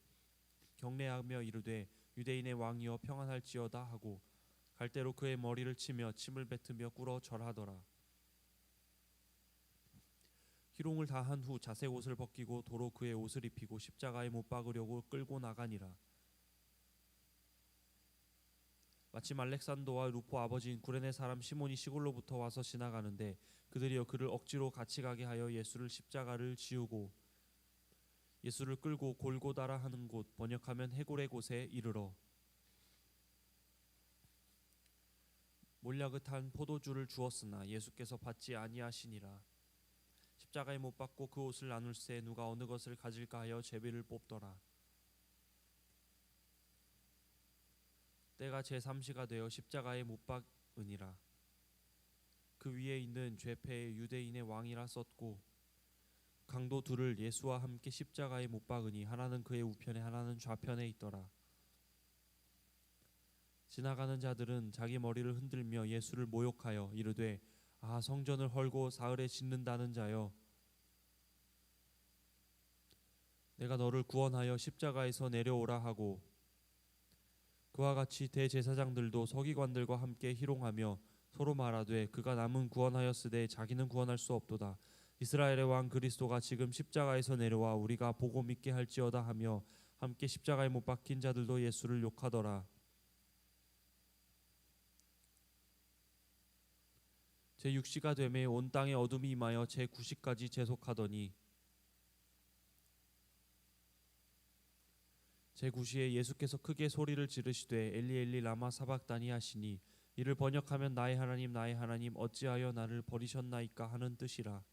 Speaker 2: 경례하며 이르되 유대인의 왕이여 평안할지어다 하고 갈대로 그의 머리를 치며 침을 뱉으며 꿇어 절하더라. 희롱을 다 한 후 자색 옷을 벗기고 도로 그의 옷을 입히고 십자가에 못 박으려고 끌고 나가니라. 마침 알렉산더와 루포 아버지인 구레네 사람 시몬이 시골로부터 와서 지나가는데 그들이여 그를 억지로 같이 가게 하여 예수를 십자가를 지우고 예수를 끌고 골고다라 하는 곳 번역하면 해골의 곳에 이르러 몰약릇한 포도주를 주었으나 예수께서 받지 아니하시니라. 십자가에 못 박고 그 옷을 나눌새 누가 어느 것을 가질까 하여 제비를 뽑더라. 때가 제3시가 되어 십자가에 못 박으니라. 그 위에 있는 죄패의 유대인의 왕이라 썼고 강도 둘을 예수와 함께 십자가에 못 박으니 하나는 그의 우편에 하나는 좌편에 있더라. 지나가는 자들은 자기 머리를 흔들며 예수를 모욕하여 이르되 아 성전을 헐고 사흘에 짓는다는 자여 내가 너를 구원하여 십자가에서 내려오라 하고 그와 같이 대제사장들도 서기관들과 함께 희롱하며 서로 말하되 그가 남은 구원하였으되 자기는 구원할 수 없도다. 이스라엘의 왕 그리스도가 지금 십자가에서 내려와 우리가 보고 믿게 할지어다 하며 함께 십자가에 못 박힌 자들도 예수를 욕하더라. 제6시가 되매 온 땅에 어둠이 임하여 제9시까지 제속하더니 제9시에 예수께서 크게 소리를 지르시되 엘리 엘리 라마 사박다니 하시니 이를 번역하면 나의 하나님 어찌하여 나를 버리셨나이까 하는 뜻이라.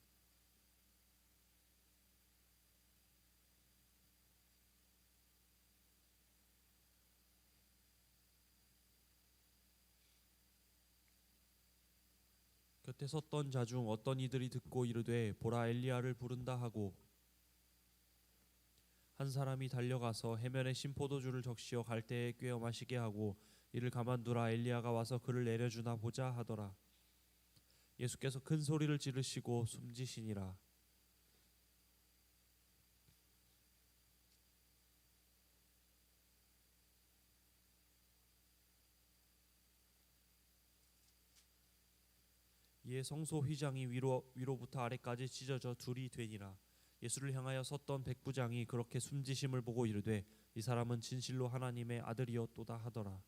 Speaker 2: 곁에 섰던 자 중 어떤 이들이 듣고 이르되 보라 엘리야를 부른다 하고 한 사람이 달려가서 해면에 신 포도주를 적시어 갈대에 꿰어 마시게 하고 이를 가만두라 엘리야가 와서 그를 내려주나 보자 하더라. 예수께서 큰 소리를 지르시고 숨지시니라. 이에 성소 휘장이 위로부터 아래까지 찢어져 둘이 되니라. 예수를 향하여 섰던 백부장이 그렇게 숨지심을 보고 이르되 이 사람은 진실로 하나님의 아들이었도다 하더라.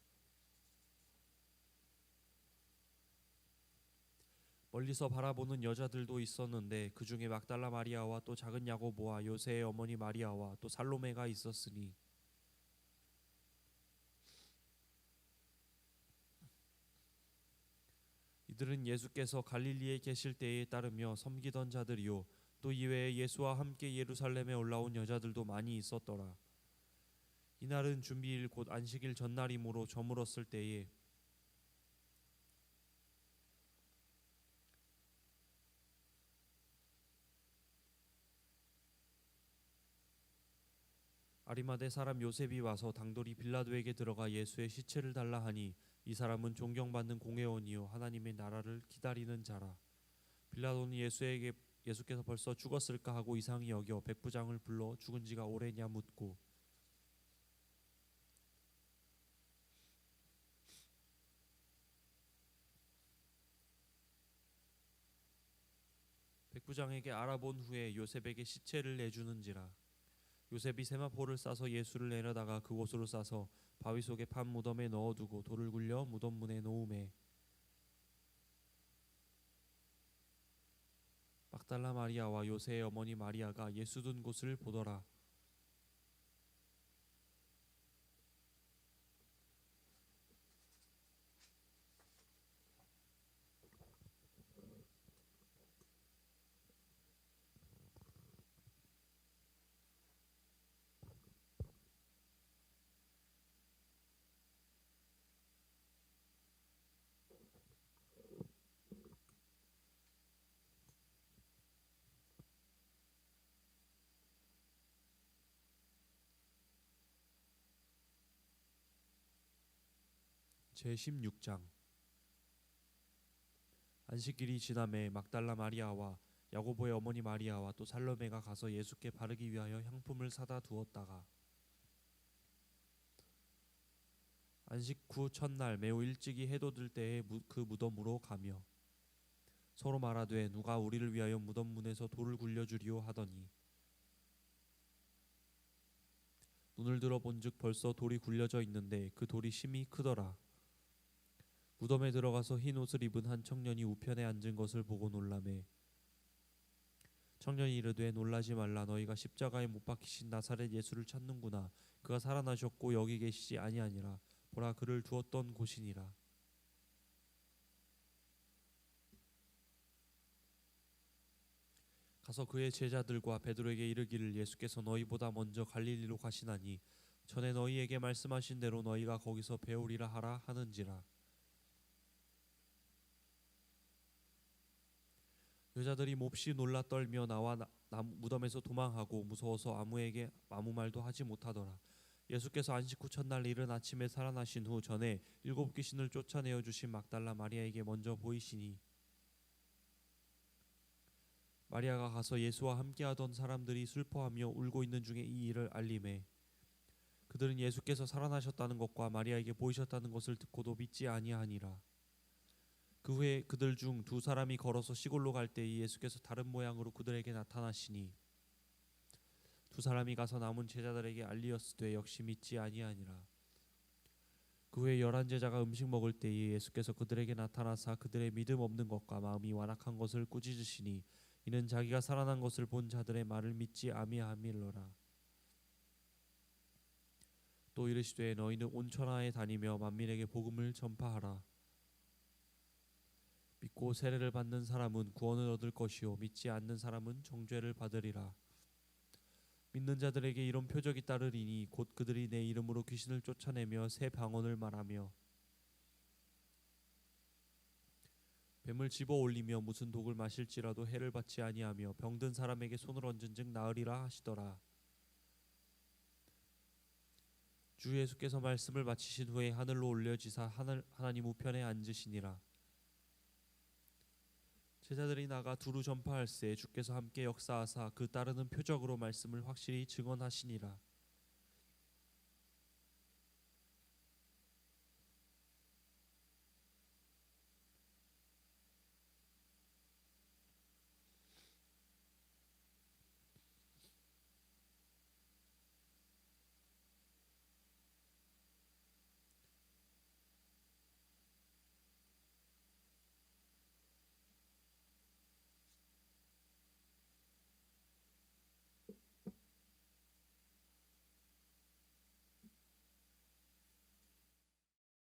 Speaker 2: 멀리서 바라보는 여자들도 있었는데 그 중에 막달라 마리아와 또 작은 야고보와 요새의 어머니 마리아와 또 살로메가 있었으니 이들은 예수께서 갈릴리에 계실 때에 따르며 섬기던 자들이요 또 이외에 예수와 함께 예루살렘에 올라온 여자들도 많이 있었더라. 이날은 준비일 곧 안식일 전날이므로 저물었을 때에 아리마대 사람 요셉이 와서 당돌이 빌라도에게 들어가 예수의 시체를 달라 하니 이 사람은 존경받는 공회원이요 하나님의 나라를 기다리는 자라. 빌라도는 예수께서 벌써 죽었을까 하고 이상히 여겨 백부장을 불러 죽은 지가 오래냐 묻고 백부장에게 알아본 후에 요셉에게 시체를 내주는지라. 요셉이 세마포를 싸서 예수를 내려다가 그곳으로 싸서 바위 속에 판 무덤에 넣어두고 돌을 굴려 무덤 문에 놓음에 막달라 마리아와 요새의 어머니 마리아가 예수 둔 곳을 보더라. 제16장. 안식일이 지남에 막달라 마리아와 야고보의 어머니 마리아와 또 살로메가 가서 예수께 바르기 위하여 향품을 사다 두었다가 안식 후 첫날 매우 일찍이 해돋을 때에 그 무덤으로 가며 서로 말하되 누가 우리를 위하여 무덤 문에서 돌을 굴려주리오 하더니 눈을 들어 본즉 벌써 돌이 굴려져 있는데 그 돌이 심히 크더라. 무덤에 들어가서 흰 옷을 입은 한 청년이 우편에 앉은 것을 보고 놀라매 청년이 이르되 놀라지 말라. 너희가 십자가에 못 박히신 나사렛 예수를 찾는구나. 그가 살아나셨고 여기 계시지 아니하니라. 보라 그를 두었던 곳이니라. 가서 그의 제자들과 베드로에게 이르기를 예수께서 너희보다 먼저 갈릴리로 가시나니 전에 너희에게 말씀하신 대로 너희가 거기서 배우리라 하라 하는지라. 여자들이 몹시 놀라 떨며 나와 무덤에서 도망하고 무서워서 아무에게 아무 말도 하지 못하더라. 예수께서 안식 후 첫날 이른 아침에 살아나신 후 전에 7 귀신을 쫓아내어 주신 막달라 마리아에게 먼저 보이시니 마리아가 가서 예수와 함께하던 사람들이 슬퍼하며 울고 있는 중에 이 일을 알림해 그들은 예수께서 살아나셨다는 것과 마리아에게 보이셨다는 것을 듣고도 믿지 아니하니라. 그 후에 그들 중 2 사람이 걸어서 시골로 갈 때에 예수께서 다른 모양으로 그들에게 나타나시니 2 사람이 가서 남은 제자들에게 알리었으되 역시 믿지 아니하니라. 그 후에 11 제자가 음식 먹을 때에 예수께서 그들에게 나타나사 그들의 믿음 없는 것과 마음이 완악한 것을 꾸짖으시니 이는 자기가 살아난 것을 본 자들의 말을 믿지 아니함일러라. 또 이르시되 너희는 온 천하에 다니며 만민에게 복음을 전파하라. 믿고 세례를 받는 사람은 구원을 얻을 것이요 믿지 않는 사람은 정죄를 받으리라. 믿는 자들에게 이런 표적이 따르리니 곧 그들이 내 이름으로 귀신을 쫓아내며 새 방언을 말하며 뱀을 집어 올리며 무슨 독을 마실지라도 해를 받지 아니하며 병든 사람에게 손을 얹은즉 나으리라 하시더라. 주 예수께서 말씀을 마치신 후에 하늘로 올려지사 하나님 우편에 앉으시니라. 제자들이 나가 두루 전파할세 주께서 함께 역사하사 그 따르는 표적으로 말씀을 확실히 증언하시니라.